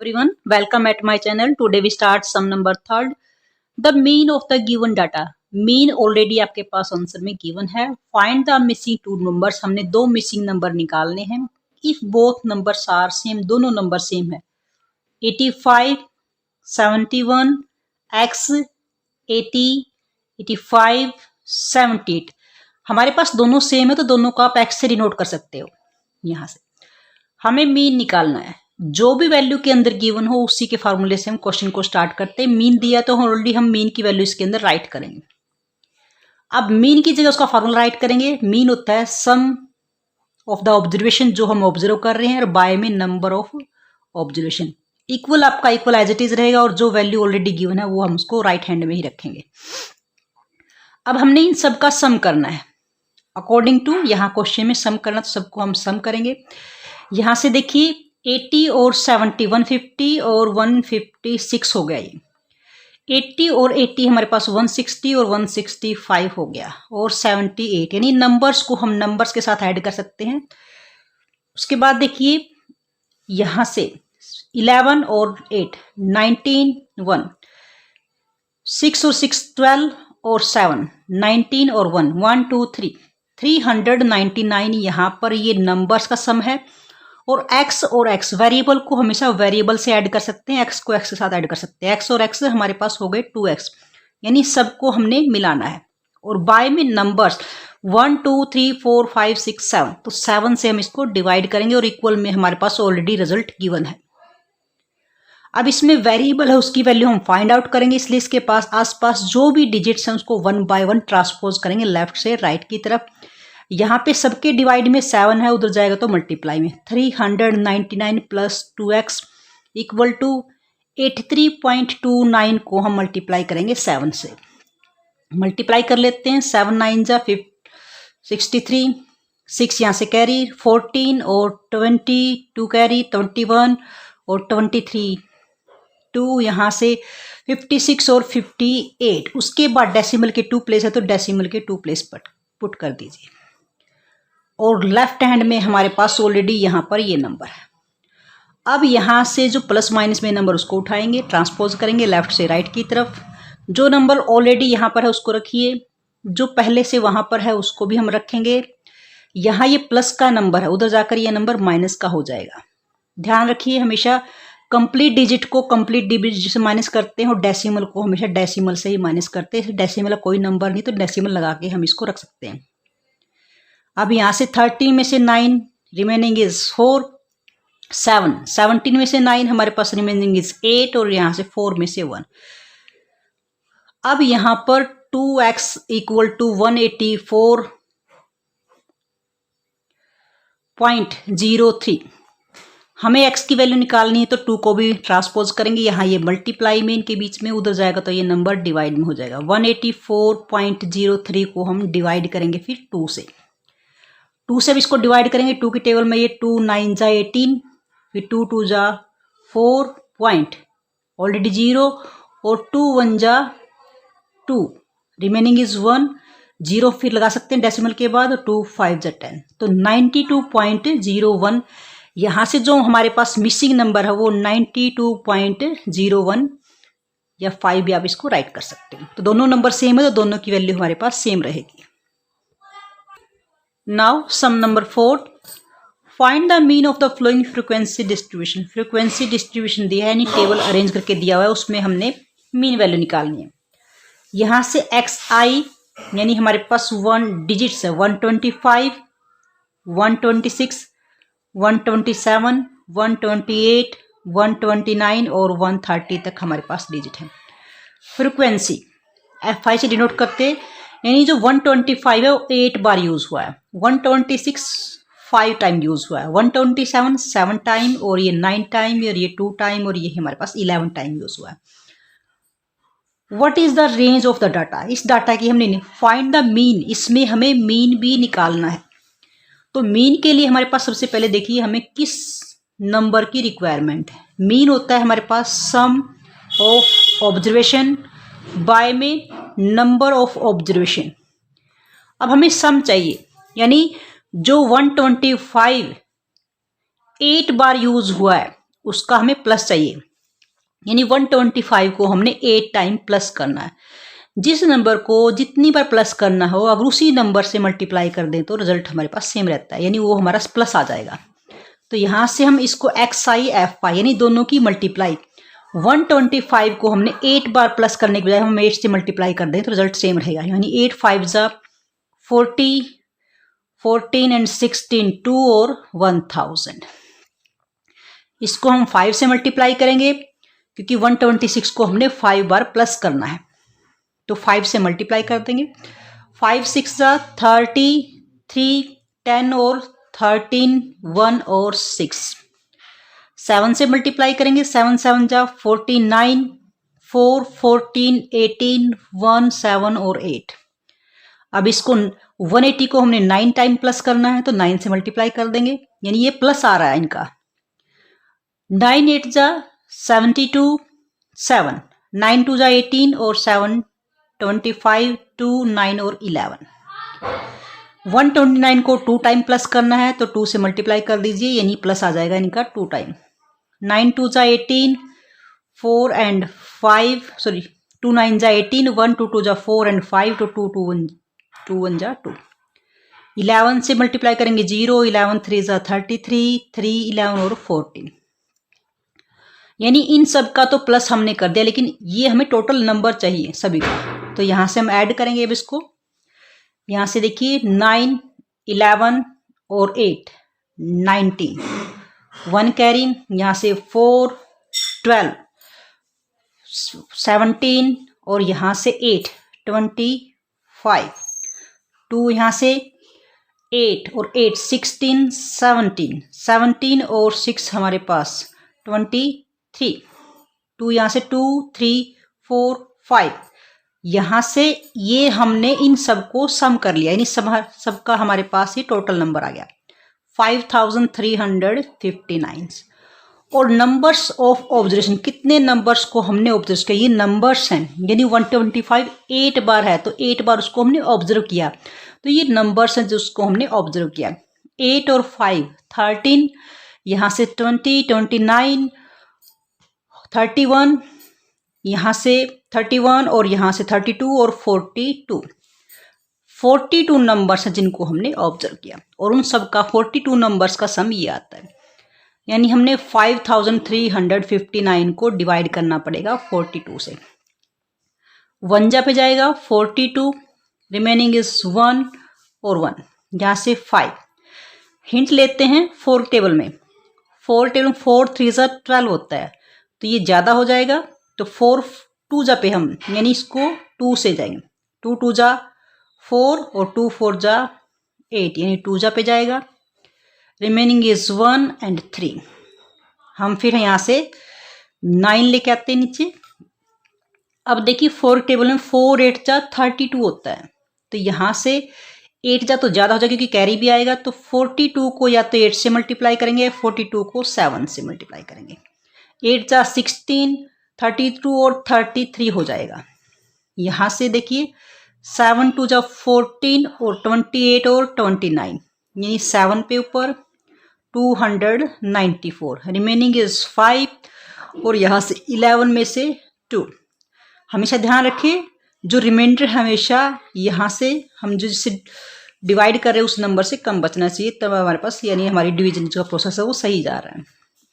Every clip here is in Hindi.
Everyone, welcome at my channel. Today we start sum number third. The mean of the given data. Mean already आपके पास आंसर में given है. Find the missing two numbers. हमने दो missing number निकालने हैं. If both numbers are same, दोनों number same है. 85, 71, x 80, 85, 78. हमारे पास दोनों सेम है तो दोनों को आप x से डिनोट कर सकते हो. यहाँ से हमें मीन निकालना है. जो भी वैल्यू के अंदर गिवन हो उसी के फार्मूले से हम क्वेश्चन को स्टार्ट करते हैं. मीन दिया तो ऑलरेडी हम मीन की वैल्यू इसके अंदर राइट करेंगे. अब मीन की जगह उसका फार्मूला राइट करेंगे. मीन होता है सम ऑफ द ऑब्जर्वेशन जो हम ऑब्जर्व कर रहे हैं और बाय में नंबर ऑफ ऑब्जर्वेशन. इक्वल आपका इक्वल एज इट इज रहेगा और जो वैल्यू ऑलरेडी गिवन है वो हम उसको राइट हैंड में ही रखेंगे. अब हमने इन सब का सम करना है अकॉर्डिंग टू यहाँ क्वेश्चन में सम करना, तो सबको हम सम करेंगे. यहाँ से देखिए 80 और 70 150 और 156 हो गया. ये 80 और 80 हमारे पास 160 और 165 हो गया और 78, यानी नंबर्स को हम नंबर्स के साथ ऐड कर सकते हैं. उसके बाद देखिए यहाँ से 11 और 8 19 1, 6 और 6 12 और 7 19 और 1 1 2 3 399. यहाँ पर ये नंबर्स का सम है. और x और x वेरिएबल को हमेशा वेरिएबल से ऐड कर सकते हैं, x को x के साथ ऐड कर सकते हैं. x और x हमारे पास हो गए 2x, यानी सबको हमने मिलाना है. और बाय में नंबर्स 1 2 3 4 5 6 7, तो 7 से हम इसको डिवाइड करेंगे और इक्वल में हमारे पास ऑलरेडी रिजल्ट गिवन है. अब इसमें वेरिएबल है उसकी वैल्यू हम फाइंड आउट करेंगे, इसलिए इसके पास आसपास जो भी डिजिट्स हैं उसको 1 बाय 1 ट्रांसपोज करेंगे लेफ्ट से राइट की तरफ. यहाँ पे सबके डिवाइड में 7 है, उधर जाएगा तो मल्टीप्लाई में 399 प्लस 2x इक्वल टू 83.29 को हम मल्टीप्लाई करेंगे 7 से. मल्टीप्लाई कर लेते हैं. 7 9 जा 63, 6 यहाँ से कैरी 14 और 22 कैरी 21 और 23 2 यहाँ से 56 और 58. उसके बाद डेसिमल के 2 प्लेस है तो डेसिमल के 2 प्लेस पर पुट कर दीजिए. और लेफ्ट हैंड में हमारे पास ऑलरेडी यहाँ पर ये नंबर है. अब यहाँ से जो प्लस माइनस में नंबर उसको उठाएंगे, ट्रांसपोज करेंगे लेफ्ट से राइट की तरफ. जो नंबर ऑलरेडी यहाँ पर है उसको रखिए, जो पहले से वहाँ पर है उसको भी हम रखेंगे. यहाँ ये प्लस का नंबर है, उधर जाकर ये नंबर माइनस का हो जाएगा. ध्यान रखिए हमेशा कंप्लीट डिजिट को कंप्लीट डिजिट से माइनस करते हैं और डेसिमल को हमेशा डेसिमल से ही माइनस करते हैं. डेसिमल कोई नंबर नहीं तो डेसिमल लगा के हम इसको रख सकते हैं. अब यहाँ से 13 में से 9 रिमेनिंग इज 4 7, 17 में से 9 हमारे पास रिमेनिंग इज 8 और यहाँ से 4 में से 1. अब यहाँ पर 2x इक्वल टू 184.03. हमें x की वैल्यू निकालनी है तो 2 को भी ट्रांसपोज करेंगे. यहाँ ये मल्टीप्लाई में इनके बीच में, उधर जाएगा तो ये नंबर डिवाइड में हो जाएगा. 184.03 को हम डिवाइड करेंगे फिर 2 से. 2 से भी इसको डिवाइड करेंगे. 2 की टेबल में ये 2 9 जा 18, फिर 2 2 जा 4 पॉइंट ऑलरेडी 0 और 2 1 जा 2 रिमेनिंग इज 1 0 फिर लगा सकते हैं डेसिमल के बाद. 2 5 जा 10 तो 92.01. यहाँ से जो हमारे पास मिसिंग नंबर है वो 92.01 या 5 भी आप इसको राइट कर सकते हैं. तो दोनों नंबर सेम है तो दोनों की वैल्यू हमारे पास सेम रहेगी. Now sum number 4. Find the mean of the following frequency distribution. Frequency distribution दिया है, यानी टेबल अरेंज करके दिया हुआ है, उसमें हमने मीन वैल्यू निकालनी है. यहाँ से xi यानी हमारे पास 1 डिजिट्स है 125, 126, 127, 128, 129 और 130 तक हमारे पास डिजिट है. फ्रीक्वेंसी fi से डिनोट करते, यानी जो 125 है वो 8 बार यूज हुआ है, 126 5 टाइम यूज हुआ है, 127 7 टाइम और ये 9 टाइम और ये 2 टाइम और ये हमारे पास 11 टाइम यूज हुआ है. What is the range of the data. इस डाटा की हमने फाइंड द मीन, इसमें हमें मीन भी निकालना है. तो मीन के लिए हमारे पास सबसे पहले देखिए हमें किस नंबर की रिक्वायरमेंट है. मीन होता है हमारे पास सम ऑफ ऑब्जर्वेशन बाय में नंबर ऑफ ऑब्जर्वेशन. अब हमें सम चाहिए, यानी जो 125 8 बार यूज हुआ है उसका हमें प्लस चाहिए, यानी 125 को हमने 8 टाइम प्लस करना है। जिस नंबर को जितनी बार प्लस करना हो अगर उसी नंबर से मल्टीप्लाई कर दें तो रिजल्ट हमारे पास सेम रहता है, यानी वो हमारा प्लस आ जाएगा। तो यहाँ से हम इसको XI यानी दोनों की मल्टीप्लाई 125 को हमने 8 बार प्लस करने के बजाय हम 8 से मल्टीप्लाई कर दें तो रिजल्ट सेम रहेगा, यानी 8 5 जा 40, 14 एंड 16 2 और 1000। इसको हम 5 से मल्टीप्लाई करेंगे क्योंकि 126 को हमने 5 बार प्लस करना है, तो 5 से मल्टीप्लाई कर देंगे। 5 6 जा 30, 3 10 और 13 1 और 6। 7 से मल्टीप्लाई करेंगे, 7 7 जा 49, 4 14 18 1 7 और 8। अब इसको 180 को हमने 9 टाइम प्लस करना है तो 9 से मल्टीप्लाई कर देंगे, यानी ये प्लस आ रहा है इनका। 9 8 जा 72, 7 9 2 जा 18 और 7 25 2 9 और 11। 129 को 2 टाइम प्लस करना है तो 2 से मल्टीप्लाई कर दीजिए, यानी प्लस आ जाएगा इनका 2 टाइम। 9 2 जा 18, 4 एंड 5 सॉरी 2 9 जा 18, 1 2 2 जा 4 एंड 5 तो 2 1 जा 2। 11 से मल्टीप्लाई करेंगे 0, 11 3 जा 33, 3 11 और 14। यानी इन सब का तो प्लस हमने कर दिया, लेकिन ये हमें टोटल नंबर चाहिए सभी का, तो यहाँ से हम ऐड करेंगे अब इसको। यहाँ से देखिए 9 11 और 8 19, 1 कैरी, यहाँ से 4 12 17 और यहाँ से 8 25, 2 यहाँ से 8 और 8 16 17, 17 और 6 हमारे पास 23, 2 यहाँ से 2 3 4 5। यहाँ से ये हमने इन सबको सम कर लिया, यानी सबका हमारे पास ये टोटल नंबर आ गया 5359। और नंबर्स ऑफ ऑब्जर्वेशन, कितने नंबर्स को हमने ऑब्जर्व किया, ये नंबर्स हैं, यानी 125 8 बार है तो 8 बार उसको हमने ऑब्जर्व किया, तो ये नंबर्स हैं जो उसको हमने ऑब्जर्व किया। 8 और 5 13, यहाँ से 20 29 31, यहाँ से 31 और यहाँ से 32 और 42 नंबर्स हैं जिनको हमने ऑब्जर्व किया, और उन सब का 42 नंबर्स का सम ये आता है। यानी हमने 5359 को डिवाइड करना पड़ेगा 42 से। 1 जा पे जाएगा 42, रिमेनिंग इज 1 और 1, यहाँ से 5। हिंट लेते हैं 4 टेबल में, 4 टेबल 4 3 जा 12 होता है, तो ये ज़्यादा हो जाएगा, तो 4 2 जा पे हम यानी इसको 2 से जाएंगे, 2 2 जा 4 और 2 4 जा 8, यानी 2 जा पे जाएगा। Remaining is 1 and 3। हम फिर यहाँ से 9 लेके आते हैं नीचे। अब देखिए 4 टेबल में 4 8 जा 32 होता है, तो यहाँ से 8 जा तो ज़्यादा हो जाएगा क्योंकि कैरी भी आएगा, तो 42 को या तो 8 से मल्टीप्लाई करेंगे, 42 को 7 से मल्टीप्लाई करेंगे। 8 जा 16, 32 और 33 हो जाएगा। यहाँ से देखिए 7 2 जा 14 और 28 और 29, यानी 7 पे ऊपर 294, रिमेनिंग इज 5 और यहाँ से 11 में से 2। हमेशा ध्यान रखिए जो रिमाइंडर हमेशा यहाँ से हम जो जिससे डिवाइड कर रहे हैं उस नंबर से कम बचना चाहिए, तब हमारे पास यानी हमारी डिवीजन जो प्रोसेस है वो सही जा रहा है।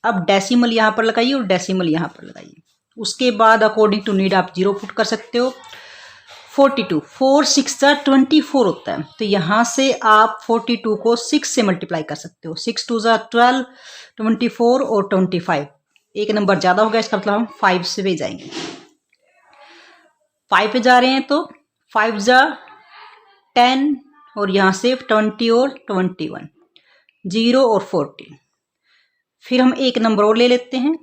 अब डेसिमल यहाँ पर लगाइए और डेसिमल यहाँ पर लगाइए, उसके बाद अकॉर्डिंग टू नीड आप 0 पुट कर सकते हो। 42 4 6 जा 24 होता है, तो यहाँ से आप 42 को 6 से मल्टीप्लाई कर सकते हो। 6 2 जा 12, 24 और 25, एक नंबर ज़्यादा हो गया, इसका मतलब हम 5 से भी जाएंगे। 5 पे जा रहे हैं तो 5 जा 10 और यहाँ से 20 और 21, 0 और 14। फिर हम एक नंबर और ले लेते हैं।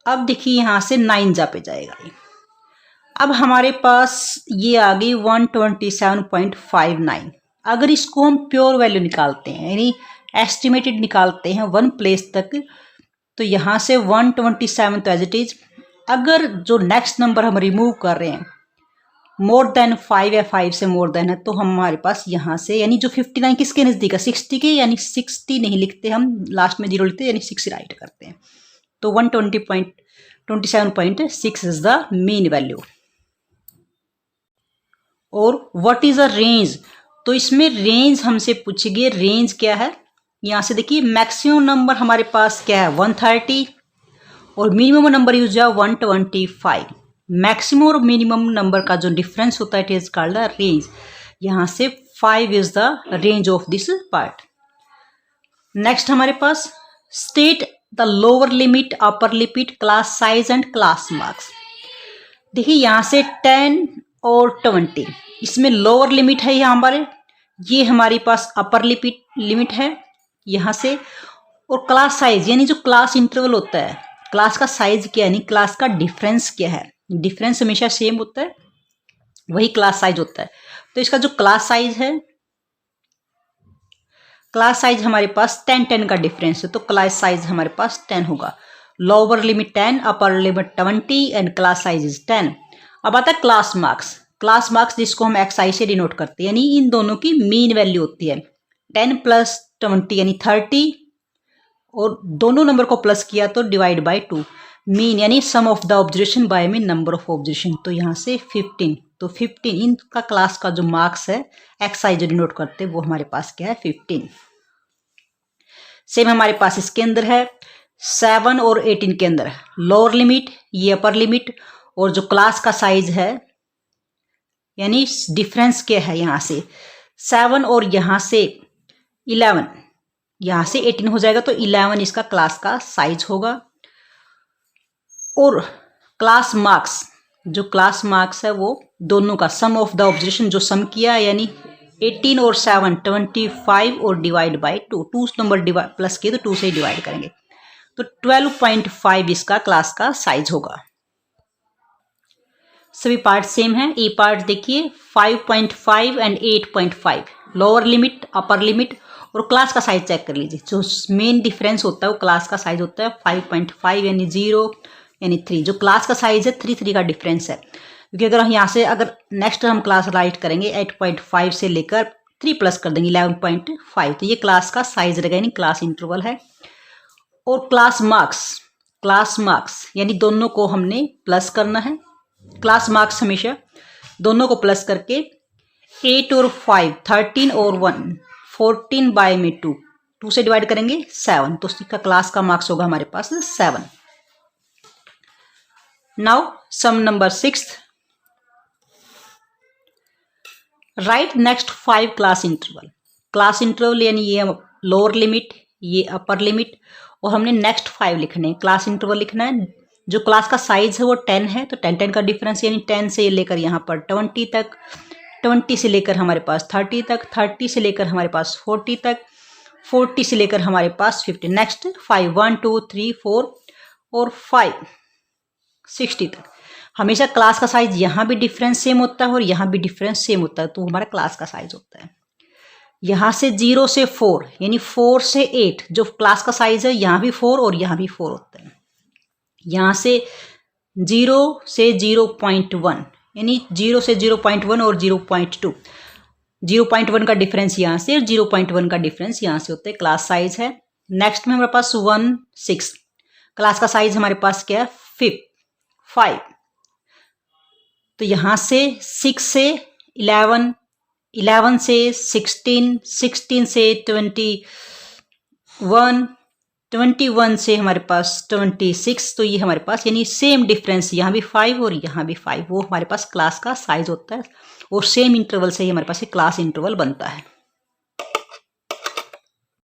अब देखिए यहाँ से 9 जा पे जाएगा। अब हमारे पास ये आ गई 127.59। अगर इसको हम प्योर वैल्यू निकालते हैं यानी एस्टिमेटेड निकालते हैं 1 प्लेस तक, तो यहाँ से 127 तो एज इट इज। अगर जो नेक्स्ट नंबर हम रिमूव कर रहे हैं मोर देन 5 या 5 से मोर देन है तो हमारे पास यहाँ से यानी जो 59 किसके नज़दीक है 60 के, यानी 60 नहीं लिखते हम, लास्ट में 0 लिखते हैं, यानी 6 राइट करते हैं। तो 127.6 इज द मीन वैल्यू। और व्हाट इज अ रेंज, तो इसमें रेंज हमसे पूछेगी, रेंज क्या है। यहाँ से देखिए मैक्सिमम नंबर हमारे पास क्या है 130 और मिनिमम नंबर यूज है 125। मैक्सिमम और मिनिमम नंबर का जो डिफरेंस होता है it is called the range. यहाँ से 5 is the range of this part. Next हमारे पास state the lower limit, upper limit, class size and class marks. देखिए यहाँ से 10 और 20 इसमें लोअर लिमिट है, यहाँ हमारे ये हमारे पास अपर लिमिट है यहाँ से। और क्लास साइज यानी जो क्लास इंटरवल होता है, क्लास का साइज क्या है, यानी क्लास का डिफरेंस क्या है, डिफरेंस हमेशा सेम होता है, वही क्लास साइज होता है। तो इसका जो क्लास साइज है, क्लास साइज हमारे पास 10 का डिफरेंस है, तो क्लास साइज हमारे पास 10 होगा। Lower limit 10, upper limit 20 and class size is 10। अब आता है क्लास मार्क्स। क्लास मार्क्स जिसको हम XI से डिनोट करते हैं, यानी इन दोनों की मीन वैल्यू होती है 10 + 20 यानी 30, और दोनों नंबर को प्लस किया तो डिवाइड बाय 2। मीन यानी sum of the observation by mean number of observation, तो यहाँ से 15। तो 15 इनका क्लास का जो मार्क्स है XI जो डिनोट करते हैं वो हमारे पास क्या है 15। सेम हमारे पास इसके अंदर है 7 और 18 के अंदर लोअर लिमिट, ये अपर लिमिट, और जो क्लास का साइज है यानी डिफरेंस क्या है यहाँ से 7 और यहाँ से 11, यहाँ से 18 हो जाएगा तो 11 इसका क्लास का साइज होगा। और क्लास मार्क्स, जो क्लास मार्क्स है वो दोनों का सम ऑफ द ऑब्जर्वेशन जो सम किया, यानी 18 और 7 25 और डिवाइड बाय 2 नंबर प्लस किए तो 2 से डिवाइड करेंगे, तो 12.5 इसका क्लास का साइज होगा। सभी पार्ट सेम है। ए पार्ट देखिए 5.5 and 8.5 lower limit, upper limit, और क्लास का साइज चेक कर लीजिए। जो मेन डिफरेंस होता है वो क्लास का साइज होता है 5.5 यानी 0 यानी 3। जो क्लास का साइज है 3 का डिफरेंस है, क्योंकि अगर हम यहाँ से अगर नेक्स्ट हम क्लास राइट करेंगे 8.5 से लेकर 3 प्लस कर देंगे 11.5, तो ये क्लास का साइज रहेगा यानी क्लास इंटरवल है। और क्लास मार्क्स यानी दोनों को हमने प्लस करना है। क्लास मार्क्स हमेशा दोनों को प्लस करके 8 और 5 13 और 1 14 बाय में 2 से डिवाइड करेंगे 7, तो इसका क्लास का मार्क्स होगा हमारे पास 7। Now some number 6, right next 5 class interval. Class interval यानी ये लोअर लिमिट, ये अपर लिमिट, और हमने नेक्स्ट 5 लिखने हैं, क्लास इंटरवल लिखना है। जो क्लास का साइज है वो 10 है, तो 10 का डिफरेंस यानी 10 से लेकर यहाँ पर 20 तक, 20 से लेकर हमारे पास 30 तक, 30 से लेकर हमारे पास 40 तक, 40 से लेकर हमारे पास 50। नेक्स्ट 5 1 2 3 4 और 5 60 तक। हमेशा क्लास का साइज यहाँ भी डिफरेंस सेम होता है और यहाँ भी डिफरेंस सेम होता है, तो हमारा क्लास का साइज होता है। यहाँ से 0 से 4 यानी 4 से 8 जो क्लास का साइज है, यहाँ भी 4 और यहाँ भी 4 होता है। यहाँ से 0 से 0.1 यानी 0 से 0.1 और 0.2, 0.1 का डिफरेंस यहाँ से और 0.1 का डिफरेंस यहाँ से होता है, क्लास साइज है। नेक्स्ट में हमारे पास 1 6, क्लास का साइज हमारे पास क्या है 5, तो यहाँ से 6 से 11, 11 से 16, 16 से 21, 21 से हमारे पास 26, तो ये हमारे पास यानी सेम डिफरेंस, यहाँ भी 5 और यहाँ भी 5, वो हमारे पास क्लास का साइज होता है। और सेम इंटरवल से ही हमारे पास क्लास इंटरवल बनता है।